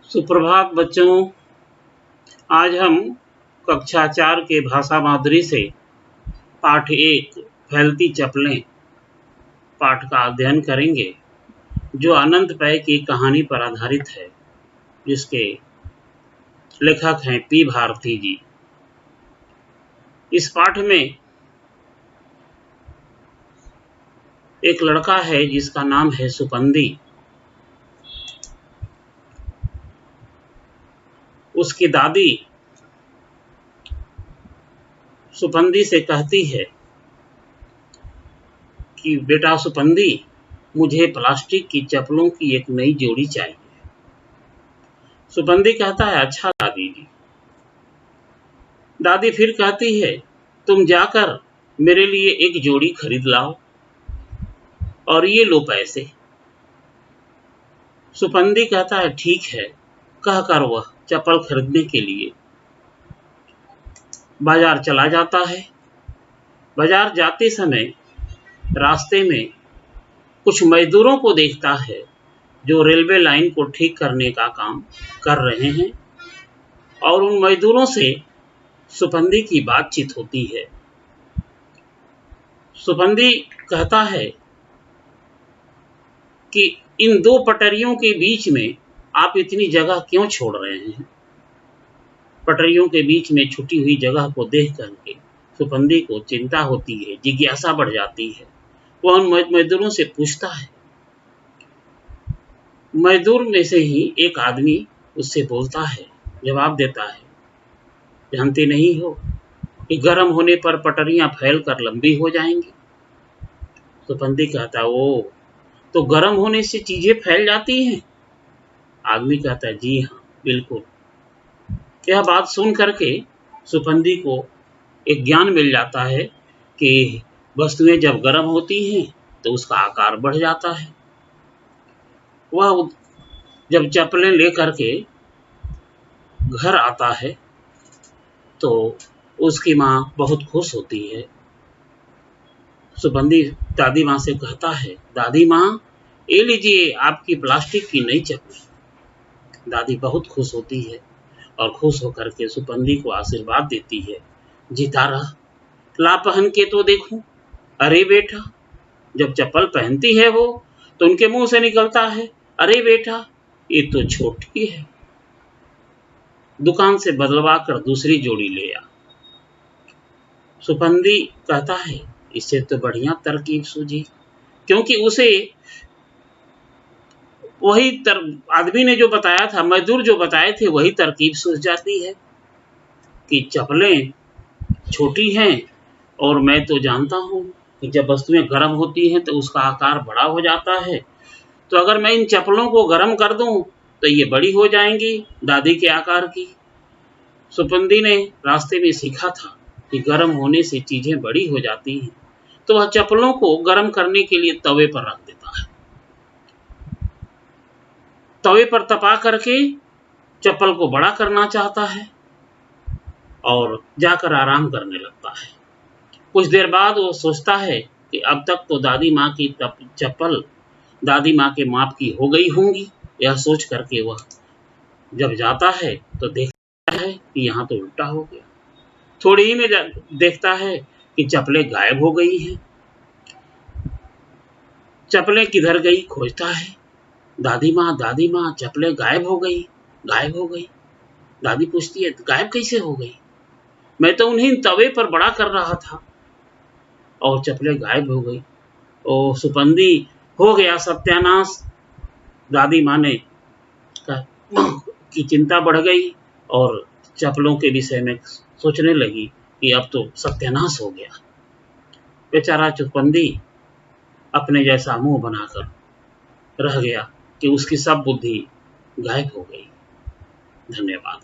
सुप्रभात बच्चों। आज हम कक्षा 4 के भाषा माधुरी से पाठ 1 फैलती चप्पलें पाठ का अध्ययन करेंगे, जो अनंत पै की कहानी पर आधारित है, जिसके लेखक हैं पी भारती जी। इस पाठ में एक लड़का है जिसका नाम है सुपंदी। उसकी दादी सुपंदी से कहती है कि बेटा सुपंदी, मुझे प्लास्टिक की चप्पलों की एक नई जोड़ी चाहिए। सुपंदी कहता है, अच्छा दादी जी। दादी फिर कहती है, तुम जाकर मेरे लिए एक जोड़ी खरीद लाओ और ये लो पैसे। सुपंदी कहता है, ठीक है। कहकर वह चप्पल खरीदने के लिए बाजार चला जाता है। बाजार जाते समय रास्ते में कुछ मजदूरों को देखता है जो रेलवे लाइन को ठीक करने का काम कर रहे हैं, और उन मजदूरों से सुपंदी की बातचीत होती है। सुपंदी कहता है कि इन दो पटरियों के बीच में आप इतनी जगह क्यों छोड़ रहे हैं? पटरियों के बीच में छुटी हुई जगह को देख करके सुपंदी को चिंता होती है, जिज्ञासा बढ़ जाती है। वह उन मजदूरों से पूछता है। मजदूर में से ही एक आदमी उससे बोलता है, जवाब देता है, जानते नहीं हो कि गर्म होने पर पटरियां फैल कर लंबी हो जाएंगी? सुपंदी कहता है, ओ, तो गर्म होने से चीजें फैल जाती हैं? आदमी कहता है, जी हाँ, बिल्कुल। यह बात सुन करके सुपंदी को एक ज्ञान मिल जाता है कि वस्तुएं जब गर्म होती हैं तो उसका आकार बढ़ जाता है। वह जब चप्पलें लेकर के घर आता है तो उसकी माँ बहुत खुश होती है। सुपंदी दादी माँ से कहता है, दादी माँ, ये लीजिए आपकी प्लास्टिक की नई चप्पल। दादी बहुत खुश होती है और खुश होकर के सुपंदी को आशीर्वाद देती है, जीता रह, ला पहन के तो देखूं। अरे बेटा, जब चप्पल पहनती है वो तो उनके मुंह से निकलता है, अरे बेटा, ये तो छोटी है, दुकान से बदलवा कर दूसरी जोड़ी ले आ। सुपंदी कहता है, इससे तो बढ़िया तरकीब सूझी, क्योंकि उसे वही आदमी ने जो बताया था, मजदूर जो बताए थे, वही तरकीब सूझ जाती है कि चप्पलें छोटी हैं और मैं तो जानता हूं कि जब वस्तुएं गर्म होती हैं तो उसका आकार बड़ा हो जाता है। तो अगर मैं इन चप्पलों को गर्म कर दूं तो ये बड़ी हो जाएंगी, दादी के आकार की। सुपंदी ने रास्ते में सीखा था कि गर्म होने से चीजें बड़ी हो जाती हैं, तो वह चप्पलों को गर्म करने के लिए तवे पर रख देता है। तवे पर तपा करके चप्पल को बड़ा करना चाहता है और जाकर आराम करने लगता है। कुछ देर बाद वो सोचता है कि अब तक तो दादी माँ की चप्पल दादी माँ के माप की हो गई होंगी। यह सोच करके वह जब जाता है तो देखता है कि यहाँ तो उल्टा हो गया। थोड़ी ही में देखता है कि चप्पलें गायब हो गई हैं। चप्पलें किधर गई खोजता है, दादी माँ, चप्पलें गायब हो गई, गायब हो गई। दादी पूछती है, गायब कैसे हो गई? मैं तो उन्हीं तवे पर बड़ा कर रहा था और चप्पलें गायब हो गई। ओ सुपंदी, हो गया सत्यानाश। दादी माँ ने की चिंता बढ़ गई और चप्पलों के विषय में सोचने लगी कि अब तो सत्यानाश हो गया। बेचारा सुपंदी अपने जैसा मुंह बनाकर रह गया कि उसकी सब बुद्धि गायब हो गई। धन्यवाद।